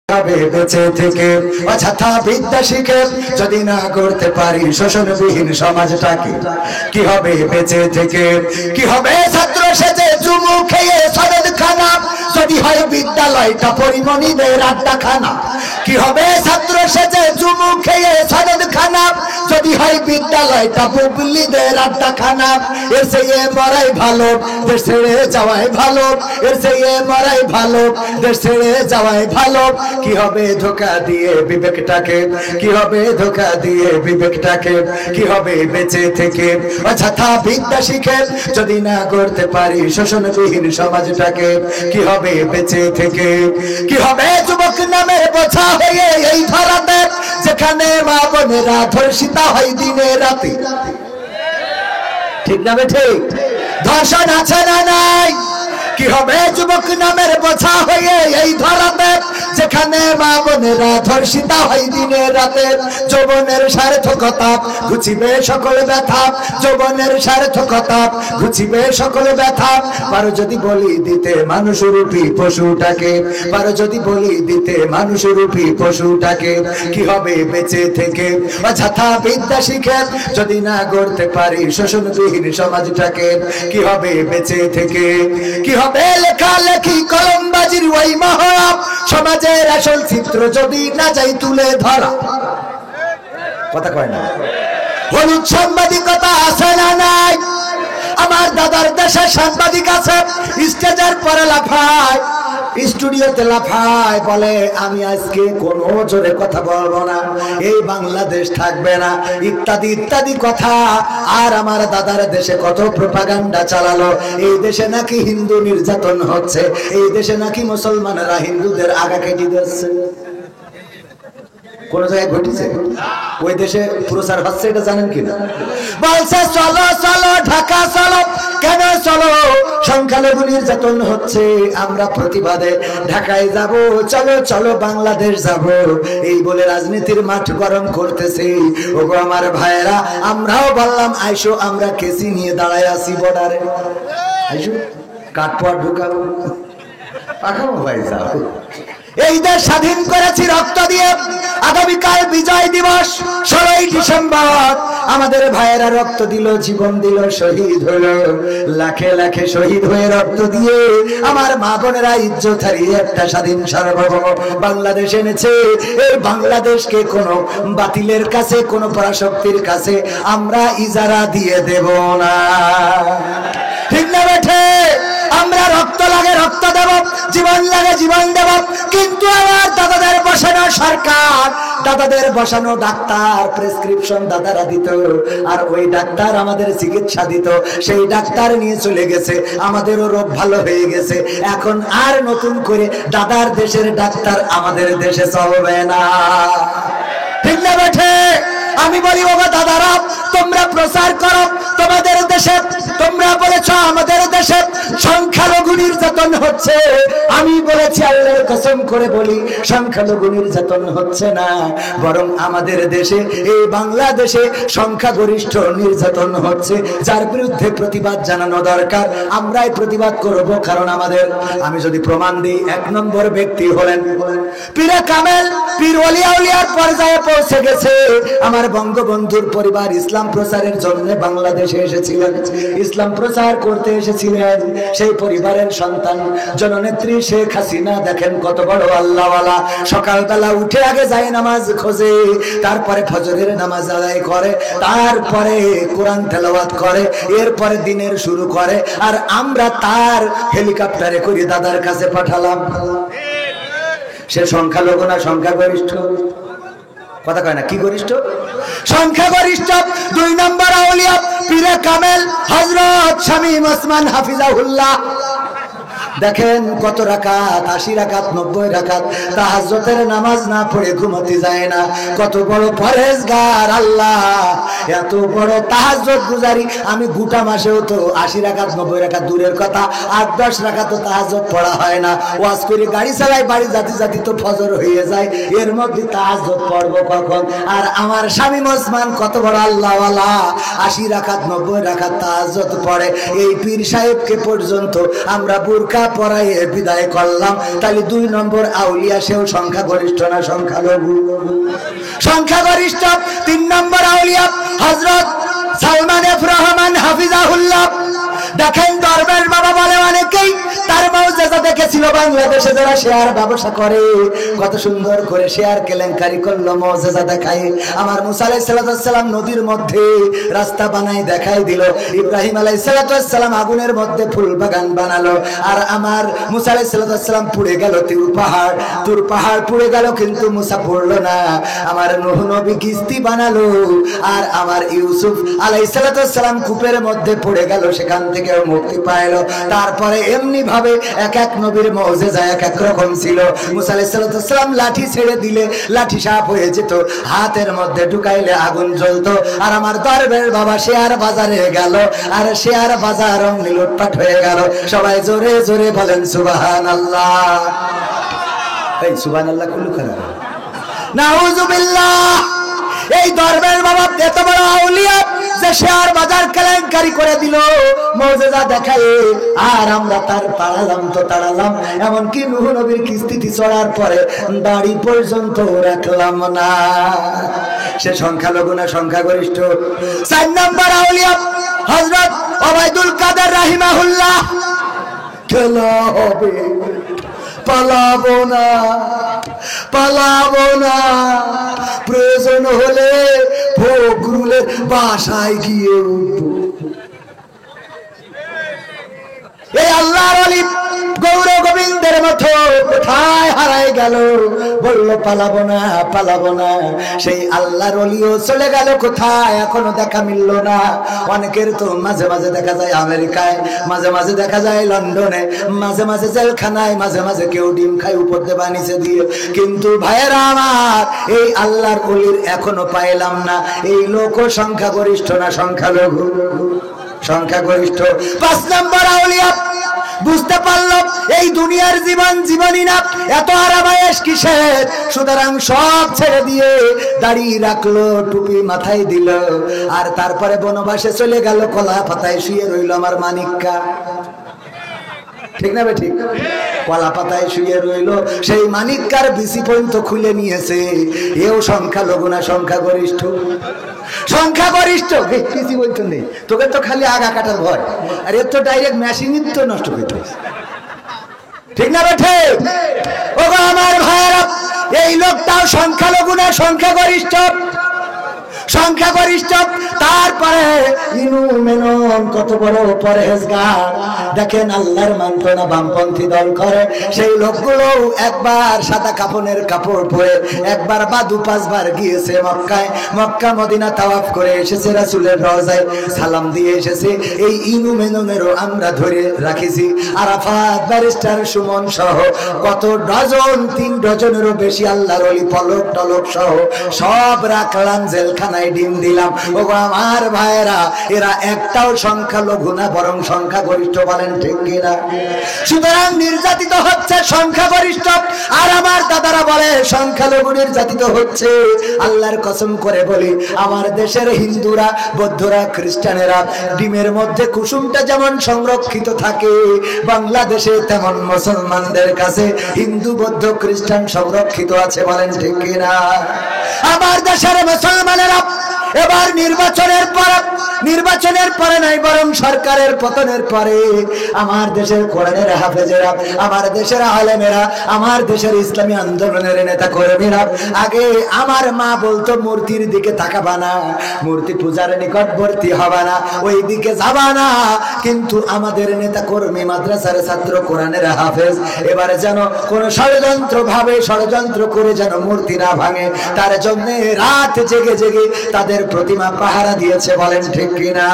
বেঁচে থেকে অযথা বিদ্যা শিখে যদি না করতে পারি শোষণবিহীন সমাজটাকে, কি হবে বেঁচে থেকে? কি হবে ছাত্র সেজে চুমু খেয়ে সদদ খানা যদি হয় বিদ্যালয়টা পরিমণিদের আড্ডাখানা? কি হবে ছাত্র সেজে চুমু খেয়ে সদদ খানা যদি হয় বিদ্যালয়টা বুবলিদের আড্ডাখানা? এর চেয়ে মরাই ভালো, দেশ ছেড়ে যাওয়াই ভালো। এর চেয়ে মরাই ভালো, দেশ ছেড়ে যাওয়াই ভালো। কি হবে ধোঁকা দিয়ে বিবেকটাকে? কি হবে ধোঁকা দিয়ে বিবেকটাকে? কি হবে বেঁচে থেকে অযথা বিদ্যা শিখে যদি না করতে পারি শোষণবিহীন সমাজটাকে? কি হবে বেঁচে থেকে? কি হবে যুবক নামের বোঝা হয়ে এই ধরাতে যেখানে মা বোনেরা ধর্ষিতা হয় দিনে রাতে? ঠিক না ঠিক? ধর্ষণ আছে না নাই? কি হবে যুবক নামের বোঝা হয়ে এই ধরাতে যেখানে মা বোনেরা ধর্ষিতা হয় দিনে রাতে? যৌবনের সার্থকতা ঘুচিবে সকল ব্যথা, যৌবনের সার্থকতা ঘুচিবে সকল ব্যথা। পারো যদি বলি দিতে মানুষরূপী পশুটাকে, পারো যদি বলি দিতে মানুষরূপী পশুটাকে? কি হবে বেঁচে থেকে অযথা বিদ্যা শিখে যদি না গড়তে পারি শোষণবিহীন সমাজটাকে? কি হবে বেঁচে থেকে? কি হবে লেখালেখি কলমবাজির ওই মহড়া সমাজের আসল চিত্র যদি না যাই তুলে ধরা? কথা কয় না? হলুদ সাংবাদিকতা আছে না নাই? আমার দাদার দেশে সাংবাদিক আছে, স্টেজের পরে লাফায়, স্টুডিওতে লাফায়, বলে আমি আজকে কোনো জোরে কথা বলবো না, এই বাংলাদেশ থাকবে না, ইত্যাদি ইত্যাদি কথা। আর আমার দাদার দেশে কত প্রোপাগান্ডা চালালো, এই দেশে নাকি হিন্দু নির্যাতন হচ্ছে, এই দেশে নাকি মুসলমানেরা হিন্দুদের আগা কেটে দিচ্ছে। কোন জায়গায় ঘটেছে? ওই দেশে প্রচার হচ্ছে, এটা জানেন কিনা? বলছে চলো চলো ঢাকা চলো। কেন চলো? সংখ্যালঘু নির্যাতন হচ্ছে, আমরা প্রতিবাদে ঢাকায় যাব। চলো চলো বাংলাদেশ যাব, এই বলে রাজনীতির মাঠ গরম করতেছে। ওগো আমার ভাইয়েরা, আমরাও বললাম আইসো, আমরা কেসি নিয়ে দাঁড়ায় আছি বর্ডারে, আইসো কাঠপোয়া ঢুকাবো, পাঠাবো ভাই যাও। এই দেশ স্বাধীন করেছি রক্ত দিয়ে। আগামীকাল বিজয় দিবস 16ই ডিসেম্বর। আমাদের ভাইয়েরা রক্ত দিল, জীবন দিল, শহীদ হলো। লাখে লাখে শহীদ হয়ে রক্ত দিয়ে আমার মা বোনেরা ইজ্জত হারিয়ে একটা স্বাধীন সার্বভৌম বাংলাদেশ এনেছে। এই বাংলাদেশকে কোনো বাতিলের কাছে, কোনো পরাশক্তির কাছে আমরা ইজারা দিয়ে দেব না। ঠিক না বেঠে? আমরা রক্ত লাগে রক্ত দেব, জীবন লাগে জীবন দেব। কিন্তু আমার দাদাদের বসানো সরকার, দাদাদের বসানো ডাক্তার প্রেসক্রিপশন দাদারা দিত, আর ওই ডাক্তার আমাদের চিকিৎসা দিত। সেই ডাক্তার নিয়ে চলে গেছে, আমাদেরও রোগ ভালো হয়ে গেছে। এখন আর নতুন করে দাদার দেশের ডাক্তার আমাদের দেশে চলবে না। ঠিক না বেঠে? আমি বলি বাবা দাদারা, তোমরা প্রচার করো তোমাদের দেশে, তোমরা বলেছ আমাদের দেশে সংখ্যালঘু নির্যাতন হচ্ছে। আমি বলেছি আল্লাহর কসম করে বলি, সংখ্যালঘু নির্যাতন হচ্ছে না, বরং আমাদের দেশে, এই বাংলাদেশে সংখ্যাগরিষ্ঠ নির্যাতন হচ্ছে, যার বিরুদ্ধে প্রতিবাদ জানানো দরকার। আমরাই প্রতিবাদ করব, কারণ আমাদের, আমি যদি প্রমাণ দিই, 1 নম্বর ব্যক্তি হলেন পীরে কামেল, পীর ওলিয়া উলিয়ার পর্যায়ে পৌঁছে গেছে। আমার বঙ্গবন্ধুর পরিবার ইসলাম প্রচারের জন্য বাংলাদেশে এসেছিলেন, ইসলাম প্রচার করতে এসেছিলেন। সেই পরিবারের সন্তান জননেত্রী শেখ হাসিনা, দেখেন কত বড় আল্লাহওয়ালা। সকালবেলা উঠে আগে যায় নামাজ খোঁজে, তারপরে ফজরের নামাজ আদায় করে, তারপরে কোরআন তেলাওয়াত করে, এরপরে দিনের শুরু করে। আর আমরা তার হেলিকপ্টারে করে দাদার কাছে পাঠালাম। সে সংখ্যালঘু না সংখ্যাগরিষ্ঠ? কথা কয় না? কি গরিষ্ঠ? সংখ্যাগরিষ্ঠ। 2 নম্বর আউলিয়া পীরে কামেল হযরত শামীম ওসমান হাফিজাহুল্লাহ। দেখেন কত রাকাত, 80 রাকাত, 90 রাকাত তাহাজ্জুদের নামাজ না পড়ে ঘুমোতে যায় না। কত বড় পরহেজগার আল্লাহ, এত বড় তাহাজ্জুদ গুজারি। আমি গোটা মাসেও তো 80 রাকাত 90 রাকাত দূরের কথা, 8-10 রাকাত তাহাজ্জুদ পড়া হয় না। ওয়াজ করে গাড়ি চালাই, বাড়ি জাতি জাতি তো ফজর হয়ে যায়, এর মধ্যে তাহাজ্জুদ পড়বো কখন? আর আমার শামীম ওসমান কত বড় আল্লাহওয়ালা, 80 রাকাত 90 রাকাত তাহাজ্জুদ পড়ে। এই পীর সাহেবকে পর্যন্ত আমরা বুরকা পড়াইয়ে বিদায় করলাম, তাহলে 2 নম্বর আউলিয়া সেও সংখ্যাগরিষ্ঠ না সংখ্যালঘু? সংখ্যাগরিষ্ঠ। 3 নম্বর আউলিয়া হযরত সালমান এফ রহমান হাফিজাহুল্লাহ। দেখেন দরবেশ বাবা বলে অনেকেই তার মুজিজা দেখেছিল বাংলাদেশে যারা শেয়ার ব্যবসা করে, কত সুন্দর করে শেয়ার কেলেঙ্কারি করলো, মুজিজা দেখায়। আমার মুসা আলাইহিস সালাম নদীর মধ্যে রাস্তা বানাই দেখাই দিল, ইব্রাহিম আলাইহিস সালাম আগুনের মধ্যে ফুল বাগান বানালো, আর আমার মুসা আলাইহিস সালাম পুড়ে গেল তুর পাহাড় পুড়ে গেল, কিন্তু মুসা পড়লো না। আমার নূহ নবী কিস্তি বানালো, আর আমার ইউসুফ আলাইহিস সালাম কূপের মধ্যে পড়ে গেল, সেখান থেকে মুক্তি পাইলো। তারপরে এমনি ভাবে এক এক নবীর মুজিজা এক এক রকম ছিল। মুসা আলাইহিস সালাম লাঠি ছেড়ে দিলে লাঠি সাপ হয়ে যেত, হাতের মধ্যে ঢুকাইলে আগুন জ্বলতো। আর আমার দরবেশ বাবা শেয়ার বাজারে গেল, আর শেয়ার বাজার অমনি লুটপাট হয়ে গেল। সবাই জোরে জোরে বলেন সুবহানাল্লাহ। এই সুবহানাল্লাহ কুলু খানা নাউযুবিল্লাহ। এই দরবেশ বাবা এত বড় আউলিয়া যে শেয়ার বাজার কেলেঙ্কারি করে দিল মুজিজা দেখায়, আর আমরা তার তাড়ালাম। এমনকি নূহ নবীর কিস্তিতে চড়ার পরে দাড়ি পর্যন্ত রাখলাম না। সে সংখ্যালঘু না সংখ্যাগরিষ্ঠ? 4 নম্বর আউলিয়া হযরত ওবায়দুল কাদের রাহিমাহুল্লাহ। খেলা হবে, পালাবো না, প্রয়োজন হলে ফখরুলের বাসায় গিয়ে উঠবো। এই আল্লাহর ওলি গৌর গোবিন্দের মতো কোথায় হারায় গেল? বললো পালাবো না। সেই আল্লাহর ওলিও চলে গেল কোথায়? এখনো দেখা মিলল না। অনেকের তো মাঝে মাঝে দেখা যায় আমেরিকায়, মাঝে মাঝে দেখা যায় লন্ডনে, মাঝে মাঝে জেলখানায়, মাঝে মাঝে কেউ ডিম খায় উপর দিয়ে বানিয়ে দিয়ে। কিন্তু ভাইয়েরা আমার, এই আল্লাহর ওলির এখনো পাইলাম না। এই লোক সংখ্যাগরিষ্ঠ না সংখ্যালঘু? সংখ্যাগরিষ্ঠ। 5 নম্বর আউলিয়া বুঝতে পারলো এই দুনিয়ার জীবনই না, এত আরামায়েশ কিসের? সুতরাং সব ছেড়ে দিয়ে দাড়ি রাখলো, টুপি মাথায় দিল, আর তারপরে বনবাসে চলে গেল। কলা পাতায় শুয়ে রইল আমার মানিক্কা। ঠিক না ঠিক? কলা পাতায় শুয়ে রইল, সেই মানিক্কার বিসি পর্যন্ত খুলে নিয়েছে। এও সংখ্যালঘু না সংখ্যাগরিষ্ঠ? সংখ্যাগরিষ্ঠ। কিছু বলতো নেই, তোকে তো খালি আগা কাটার ভয়, আর এর তো ডাইরেক্ট মেশিনই তো নষ্ট করতে। ঠিক না বেঠে? ও আমার ভাইয়েরা, এই লোকটাও সংখ্যালঘু না সংখ্যাগরিষ্ঠ? সংখ্যাগরিষ্ঠ। তারপরে ইনু মেনন কত বড় পরহেজগার। দেখেন আল্লাহর মানত না, বামপন্থী দল করে। সেই লোকগুলো একবার সাদা কাফনের কাপড় পরে একবার বা 2-5 বার গিয়েছে মক্কায়, মক্কা মদিনা তাওয়াফ করে এসেছে, রাসূলের রওজায় সালাম দিয়ে এসেছে। এই ইনু মেননেরও আমরা ধরে রাখিছি। আরাফাত ব্যারিস্টার সুমন সহ কত ডজন, 3 ডজনেরও বেশি আল্লাহর ওলি পলক টলক সহ সব রাখলাম জেলখানায়, ডিম দিলাম। ও আমার ভাইয়েরা, এরা একটাও সংখ্যালঘু না, বরং সংখ্যাগরিষ্ঠ। বলেন ঠিক কিনা? সুতরাং নির্যাতিত হচ্ছে সংখ্যাগরিষ্ঠ, আর আমার দাদারা বলে সংখ্যালঘু নির্যাতিত হচ্ছে। আল্লাহর কসম করে বলি, আমার দেশের হিন্দুরা, বৌদ্ধরা, খ্রিস্টানেরা ডিমের মধ্যে কুসুমটা যেমন সংরক্ষিত থাকে, বাংলাদেশে তেমন মুসলমানদের কাছে হিন্দু, বৌদ্ধ, খ্রিস্টান সংরক্ষিত আছে। বলেন ঠিক কিনা? আমার দেশের মুসলমানেরা এবার নির্বাচনের পরে নাই, বরং সরকারের পতনের পরে আমার দেশের কোরআনের হাফেজেরা, আমার দেশের আলেমেরা, আমার দেশের ইসলামী আন্দোলনের নেতা কর্মীরা, আগে আমার মা বলতো মূর্তির দিকে তাকাবা না, মূর্তি পূজার নিকটবর্তী হবা না, ওই দিকে যাবা না। কিন্তু আমাদের নেতা কর্মী, মাদ্রাসার ছাত্র, কোরআনের হাফেজ এবারে যেন কোন ষড়যন্ত্র করে যেন মূর্তি না ভাঙে, তার জন্য রাত জেগে জেগে তাদের প্রতিমা পাহারা দিয়েছে। বলেন ঠিক কিনা?